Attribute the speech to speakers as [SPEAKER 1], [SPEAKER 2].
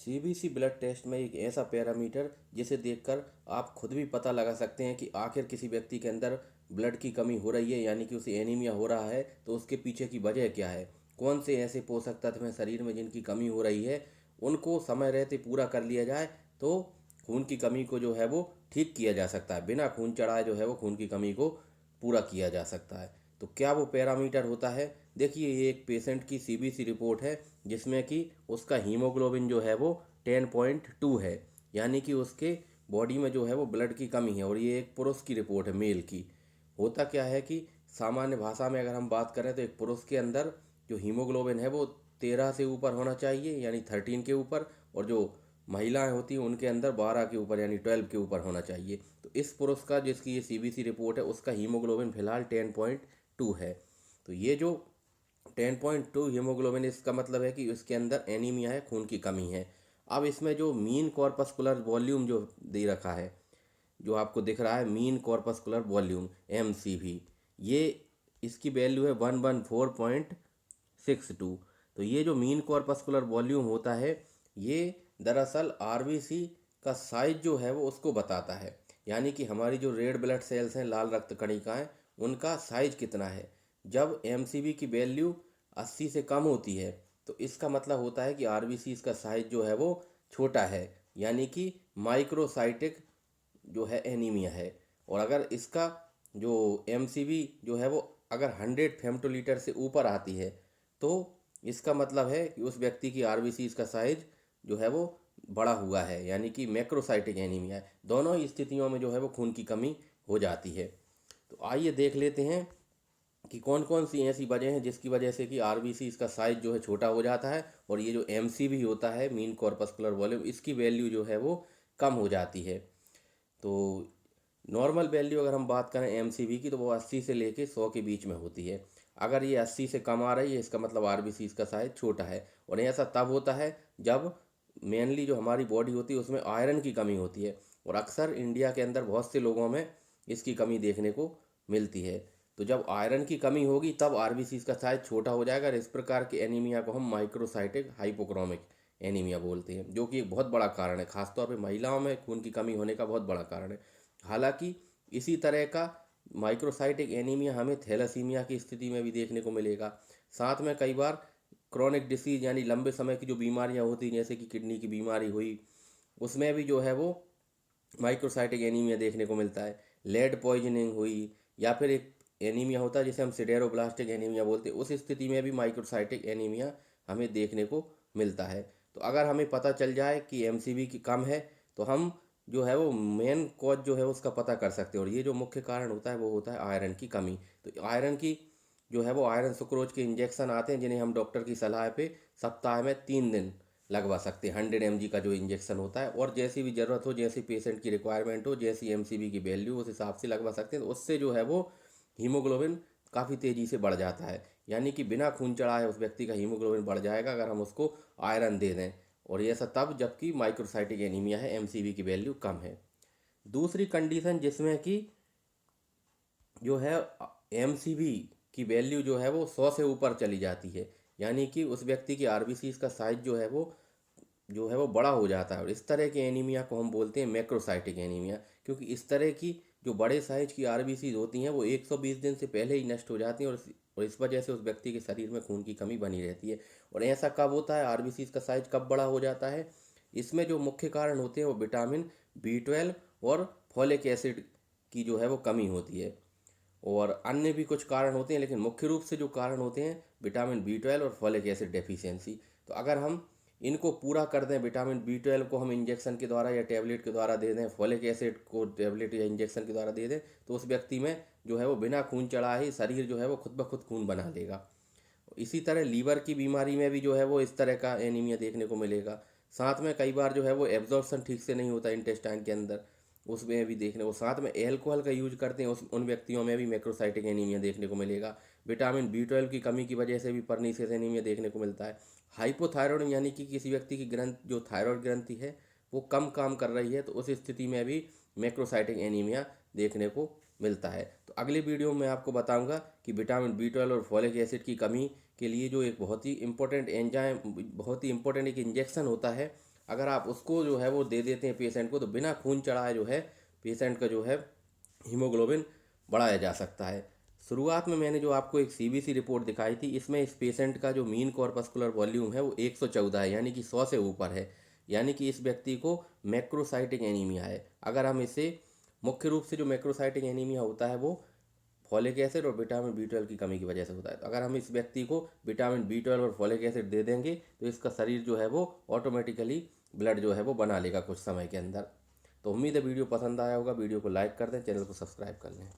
[SPEAKER 1] CBC blood test में एक ऐसा पैरामीटर जिसे देखकर आप खुद भी पता लगा सकते हैं कि आखिर किसी व्यक्ति के अंदर ब्लड की कमी हो रही है, यानी कि उसे एनीमिया हो रहा है, तो उसके पीछे की वजह क्या है। कौन से ऐसे पोषक तत्व हैं शरीर में जिनकी कमी हो रही है, उनको समय रहते पूरा कर लिया जाए तो खून की कमी को जो है वो ठीक किया जा सकता है। बिना खून चढ़ाए जो है वो खून की कमी को पूरा किया जा सकता है। तो क्या वो पैरामीटर होता है? देखिए, ये एक पेशेंट की सीबीसी रिपोर्ट है जिसमें कि उसका हीमोग्लोबिन जो है वो 10.2 है, यानी कि उसके बॉडी में जो है वो ब्लड की कमी है। और ये एक पुरुष की रिपोर्ट है, मेल की। होता क्या है कि सामान्य भाषा में अगर हम बात करें तो एक पुरुष के अंदर जो हीमोग्लोबिन है वो 13 से ऊपर होना चाहिए, यानी 13 के ऊपर। और जो महिलाएं होती हैं उनके अंदर 12 के ऊपर, यानी 12 के ऊपर होना चाहिए। तो इस पुरुष का, जिसकी ये सीबीसी रिपोर्ट है, उसका हीमोग्लोबिन फिलहाल 10.2 है। तो ये जो 10.2 हीमोग्लोबिन, इसका मतलब है कि उसके अंदर एनीमिया है, खून की कमी है। अब इसमें जो मीन कॉर्पस्कुलर वॉल्यूम जो दे रखा है, जो आपको दिख रहा है, मीन कॉर्पस्कुलर वॉल्यूम MCV, ये इसकी वैल्यू है 114.62। तो ये जो मीन कॉर्पस्कुलर वॉल्यूम होता है, ये दरअसल RBC का साइज जो है वो उसको बताता है। यानी कि हमारी जो रेड ब्लड सेल्स हैं, लाल रक्त कणिकाएं, उनका साइज कितना है। जब MCV की वैल्यू 80 से कम होती है तो इसका मतलब होता है कि RBC का साइज जो है वो छोटा है, यानी कि माइक्रोसाइटिक जो है एनीमिया है। और अगर इसका जो MCV जो है वो अगर 100 फेम्टोलीटर से ऊपर आती है तो इसका मतलब है कि उस व्यक्ति की RBC का साइज जो है वो बड़ा हुआ है, यानी कि मैक्रोसाइटिक एनीमिया है। दोनों ही स्थितियों में जो है वो खून की कमी हो जाती है। तो आइए देख लेते हैं कि कौन कौन सी ऐसी वजह हैं जिसकी वजह से कि RBC इसका साइज जो है छोटा हो जाता है, और ये जो MCV होता है, मीन कॉर्पस्कुलर वॉल्यूम, इसकी वैल्यू जो है वो कम हो जाती है। तो नॉर्मल वैल्यू अगर हम बात करें MCV की, तो वो 80 से लेके 100 के बीच में होती है। अगर ये 80 से कम आ रही है, इसका मतलब RBC इसका साइज छोटा है। और ऐसा तब होता है जब मेनली जो हमारी बॉडी होती है उसमें आयरन की कमी होती है। और अक्सर इंडिया के अंदर बहुत से लोगों में इसकी कमी देखने को मिलती है। तो जब आयरन की कमी होगी तब RBC का साइज छोटा हो जाएगा, और इस प्रकार के एनीमिया को हम माइक्रोसाइटिक हाइपोक्रोमिक एनीमिया बोलते हैं, जो कि एक बहुत बड़ा कारण है, खासतौर पे महिलाओं में खून की कमी होने का बहुत बड़ा कारण है। हालांकि इसी तरह का माइक्रोसाइटिक एनीमिया हमें थैलेसीमिया की स्थिति में भी देखने को मिलेगा। साथ में कई बार क्रोनिक डिसीज, यानी लंबे समय की जो बीमारियां होती हैं, जैसे कि किडनी की बीमारी हुई, उसमें भी जो है वो माइक्रोसाइटिक एनीमिया देखने को मिलता है। लेड पॉइजनिंग हुई, या फिर एक एनीमिया होता है जिसे हम सिडेरोब्लास्टिक एनीमिया बोलते हैं, उस स्थिति में भी माइक्रोसाइटिक एनीमिया हमें देखने को मिलता है। तो अगर हमें पता चल जाए कि MCV की कम है, तो हम जो है वो मेन कॉज जो है उसका पता कर सकते हैं। और ये जो मुख्य कारण होता है वो होता है आयरन की कमी। तो आयरन की जो है वो आयरन सुक्रोज के इंजेक्शन आते हैं, जिन्हें हम डॉक्टर की सलाह पे सप्ताह में 3 दिन लगवा सकते हैं। 100 mg का जो इंजेक्शन होता है, और जैसी भी ज़रूरत हो, जैसी पेशेंट की रिक्वायरमेंट हो, जैसी MCV की वैल्यू, उस हिसाब से लगवा सकते हैं। तो उससे जो है वो हीमोग्लोबिन काफ़ी तेज़ी से बढ़ जाता है, यानी कि बिना खून चढ़ाए उस व्यक्ति का हीमोग्लोबिन बढ़ जाएगा अगर हम उसको आयरन दे दें। और ये ऐसा तब जबकि माइक्रोसाइटिक एनीमिया है, MCV की वैल्यू कम है। दूसरी कंडीशन जिसमें कि जो है MCV की वैल्यू जो है वो 100 से ऊपर चली जाती है, यानी कि उस व्यक्ति की RBC का साइज जो है वो बड़ा हो जाता है। और इस तरह के एनीमिया को हम बोलते हैं मैक्रोसाइटिक एनीमिया, क्योंकि इस तरह की जो बड़े साइज की RBC होती हैं वो 120 दिन से पहले ही नष्ट हो जाती हैं, और इस वजह से उस व्यक्ति के शरीर में खून की कमी बनी रहती है। और ऐसा कब होता है, RBC का साइज कब बड़ा हो जाता है? इसमें जो मुख्य कारण होते हैं वो विटामिन B12 और फॉलिक एसिड की जो है वो कमी होती है। और अन्य भी कुछ कारण होते हैं, लेकिन मुख्य रूप से जो कारण होते हैं विटामिन B12 और फॉलिक एसिड डेफिशिएंसी। तो अगर हम इनको पूरा कर दें, विटामिन B12 को हम इंजेक्शन के द्वारा या टैबलेट के द्वारा दे दें, फॉलिक एसिड को टैबलेट या इंजेक्शन के द्वारा दे दें, तो उस व्यक्ति में जो है वो बिना खून चढ़ाए ही शरीर जो है वो खुद ब खुद खून बना लेगा। इसी तरह लीवर की बीमारी में भी जो है वो इस तरह का एनीमिया देखने को मिलेगा। साथ में कई बार जो है वो एब्जॉर्प्शन ठीक से नहीं होता इंटेस्टाइन के अंदर, उसमें भी देखने को। साथ में एल्कोहल का यूज करते हैं उन व्यक्तियों में भी मैक्रोसाइटिक एनीमिया देखने को मिलेगा। विटामिन B12 की कमी की वजह से भी परनीसियस एनीमिया देखने को मिलता है। हाइपोथायरॉयड, यानी कि किसी व्यक्ति की ग्रंथ, जो थायराइड ग्रंथि है, वो कम काम कर रही है, तो उस स्थिति में भी मैक्रोसाइटिक एनीमिया देखने को मिलता है। तो अगली वीडियो में आपको बताऊंगा कि विटामिन B12 और फॉलिक एसिड की कमी के लिए जो एक बहुत ही इंपॉर्टेंट एंजाइम, बहुत ही इंपॉर्टेंट एक इंजेक्शन होता है, अगर आप उसको जो है वो दे देते हैं पेशेंट को, तो बिना खून चढ़ाए जो है पेशेंट का जो है हीमोग्लोबिन बढ़ाया जा सकता है। शुरुआत में मैंने जो आपको एक सीबीसी रिपोर्ट दिखाई थी, इसमें इस पेशेंट का जो मीन कॉर्पस्कुलर वॉल्यूम है वो 114 है, यानी कि 100 से ऊपर है। यानी कि इस व्यक्ति को मैक्रोसाइटिक एनीमिया है। अगर हम इसे मुख्य रूप से जो मैक्रोसाइटिक एनीमिया होता है वो फॉलिक एसिड और विटामिन बी 12 की कमी की वजह से होता है। तो अगर हम इस व्यक्ति को विटामिन बी 12 और फॉलिक एसिड दे देंगे तो इसका शरीर जो है वो ऑटोमेटिकली ब्लड जो है वो बना लेगा कुछ समय के अंदर। तो उम्मीद है वीडियो पसंद आया होगा। वीडियो को लाइक कर दें, चैनल को सब्सक्राइब कर लें।